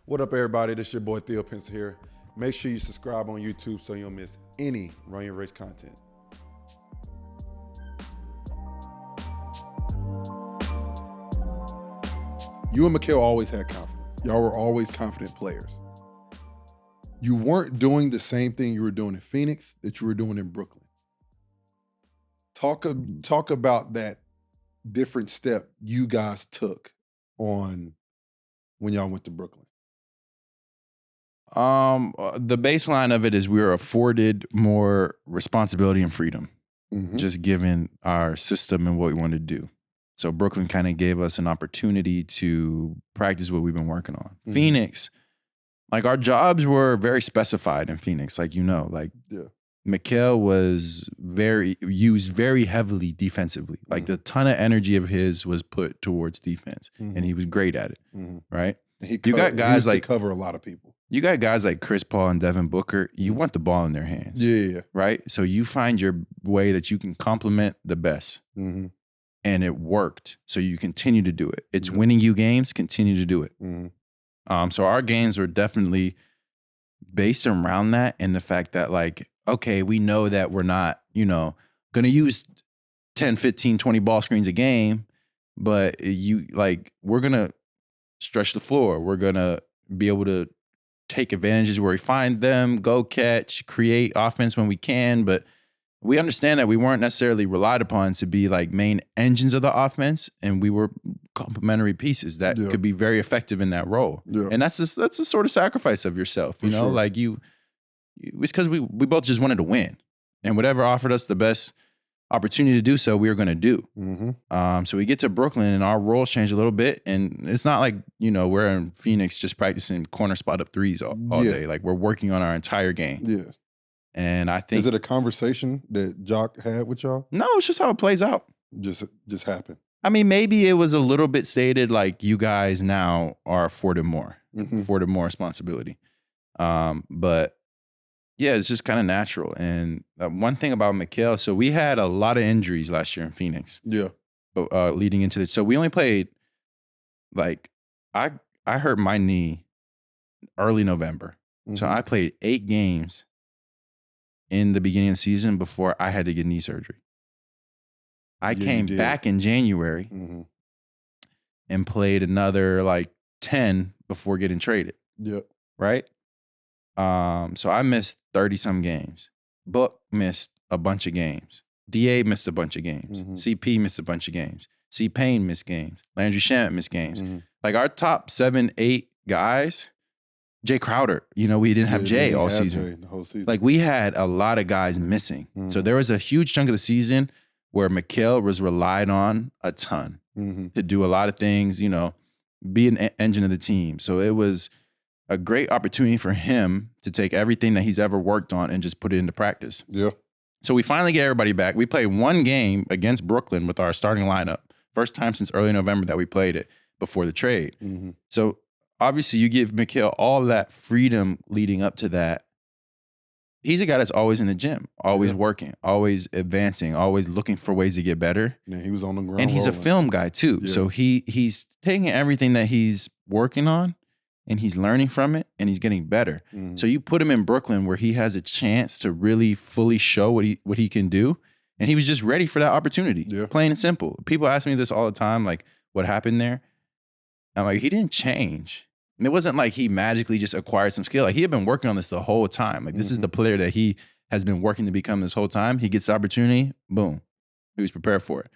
What up, everybody? This is your boy Theo Pinson here. Make sure you subscribe on YouTube so you don't miss any Run Your Race content. You and Mikal always had confidence. Y'all were always confident players. You weren't doing the same thing you were doing in Phoenix that you were doing in Brooklyn. Talk about that different step you guys took on when y'all went to Brooklyn. The baseline of it is we were afforded more responsibility and freedom, just given our system and what we wanted to do. So Brooklyn kind of gave us an opportunity to practice what we've been working on. Phoenix, like our jobs were very specified in Phoenix, like Mikal was used very heavily defensively. Like the ton of energy of his was put towards defense, and he was great at it, right? You got guys like cover a lot of people. You got guys like Chris Paul and Devin Booker. You want the ball in their hands, right? So you find your way that you can complement the best, and it worked. So you continue to do it. It's winning you games. Continue to do it. So our games were definitely based around that, and the fact that like, okay, we know that we're not, going to use 10, 15, 20 ball screens a game, but we're going to stretch the floor. We're going to be able to take advantages where we find them, go catch, create offense when we can. But we understand that we weren't necessarily relied upon to be like main engines of the offense, and we were complementary pieces that could be very effective in that role. And that's a sort of sacrifice of yourself, you know, like it's because we both just wanted to win, and whatever offered us the best opportunity to do so, we were going to do. So we get to Brooklyn and our roles change a little bit, and it's not like, we're in Phoenix just practicing corner spot up threes all day. Like we're working on our entire game. And I think, is it a conversation that Jock had with y'all? No, it's just how it plays out. Just happened. I mean, maybe it was a little bit stated like you guys now are afforded more responsibility. But yeah, it's just kind of natural. And one thing about Mikal, so we had a lot of injuries last year in Phoenix. Leading into it. So we only played I hurt my knee early November. So I played 8 games in the beginning of the season before I had to get knee surgery. I came back in January and played another 10 before getting traded. Right? So I missed 30-some games. Book missed a bunch of games. DA missed a bunch of games. CP missed a bunch of games. C. Payne missed games. Landry Shamet missed games. Like our top 7, 8 guys, Jay Crowder, we didn't have Jay all season. The whole season. Like we had a lot of guys missing. So there was a huge chunk of the season where Mikal was relied on a ton to do a lot of things, be an engine of the team. So it was a great opportunity for him to take everything that he's ever worked on and just put it into practice. So we finally get everybody back. We played one game against Brooklyn with our starting lineup. First time since early November that we played it before the trade. So obviously you give Mikal all that freedom leading up to that. He's a guy that's always in the gym, always working, always advancing, always looking for ways to get better. Yeah, he was on the ground. And he's a film guy too. So he's taking everything that he's working on and he's learning from it and he's getting better. So you put him in Brooklyn where he has a chance to really fully show what he can do. And he was just ready for that opportunity. Plain and simple. People ask me this all the time, like, what happened there? I'm like, he didn't change. And it wasn't like he magically just acquired some skill. Like he had been working on this the whole time. Like this is the player that he has been working to become this whole time. He gets the opportunity, boom. He was prepared for it.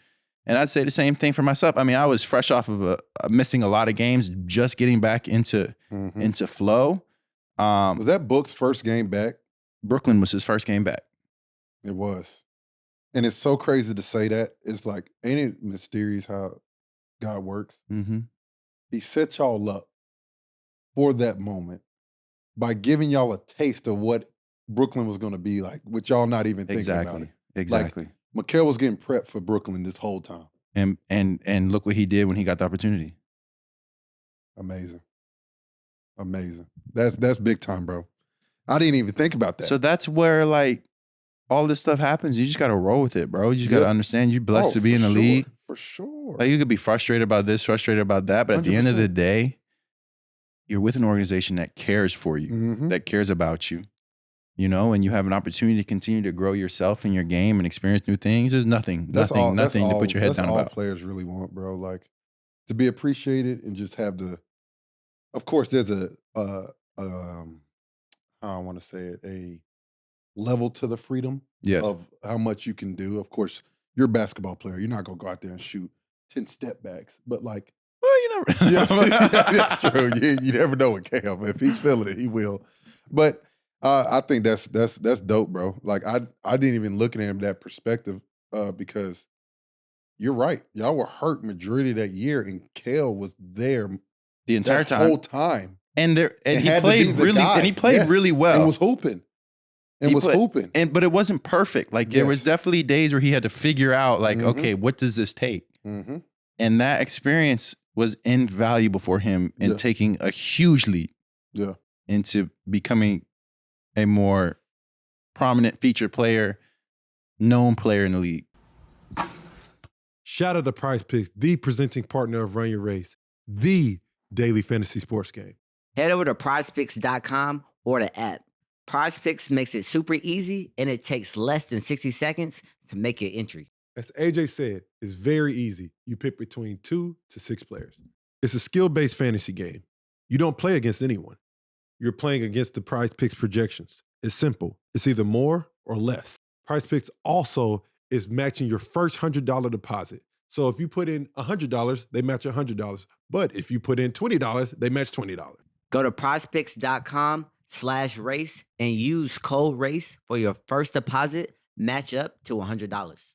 And I'd say the same thing for myself. I mean, I was fresh off of missing a lot of games, just getting back into flow. Was that Book's first game back? Brooklyn was his first game back. It was. And it's so crazy to say that. It's like, ain't it mysterious how God works? He set y'all up for that moment by giving y'all a taste of what Brooklyn was going to be like, with y'all not even thinking about it. Exactly. Like, Mikal was getting prepped for Brooklyn this whole time. And look what he did when he got the opportunity. Amazing. That's big time, bro. I didn't even think about that. So that's where all this stuff happens. You just got to roll with it, bro. You just got to understand you're blessed to be in the league. For sure. Like you could be frustrated about this, frustrated about that, but at the end of the day, you're with an organization that cares for you, that cares about you, and you have an opportunity to continue to grow yourself in your game and experience new things. There's nothing to put your head down about. That's all players really want, bro. Like, to be appreciated and just have of course, there's how I want to say it, a level to the freedom of how much you can do. Of course, you're a basketball player. You're not going to go out there and shoot 10 step backs, but like, well, you never. That's true. You never know with Cam. If he's feeling it, he will. But I think that's dope, bro. Like, I didn't even look at him that perspective because you're right. Y'all were hurt majority of that year, and Kale was there the entire whole time. And he played really well. And was hooping. But it wasn't perfect. Like, there was definitely days where he had to figure out, like, okay, what does this take? And that experience was invaluable for him in taking a huge leap into becoming a more prominent featured player, known player in the league. Shout out to Prize Picks, the presenting partner of Run Your Race, the daily fantasy sports game. Head over to prizepicks.com or the app. Prize Picks makes it super easy, and it takes less than 60 seconds to make your entry. As AJ said, it's very easy. You pick between 2 to 6 players. It's a skill-based fantasy game. You don't play against anyone. You're playing against the Prize Picks projections. It's simple. It's either more or less. Prize Picks also is matching your first $100 deposit. So if you put in $100, they match $100. But if you put in $20, they match $20. Go to prizepicks.com/race and use code RACE for your first deposit match up to $100.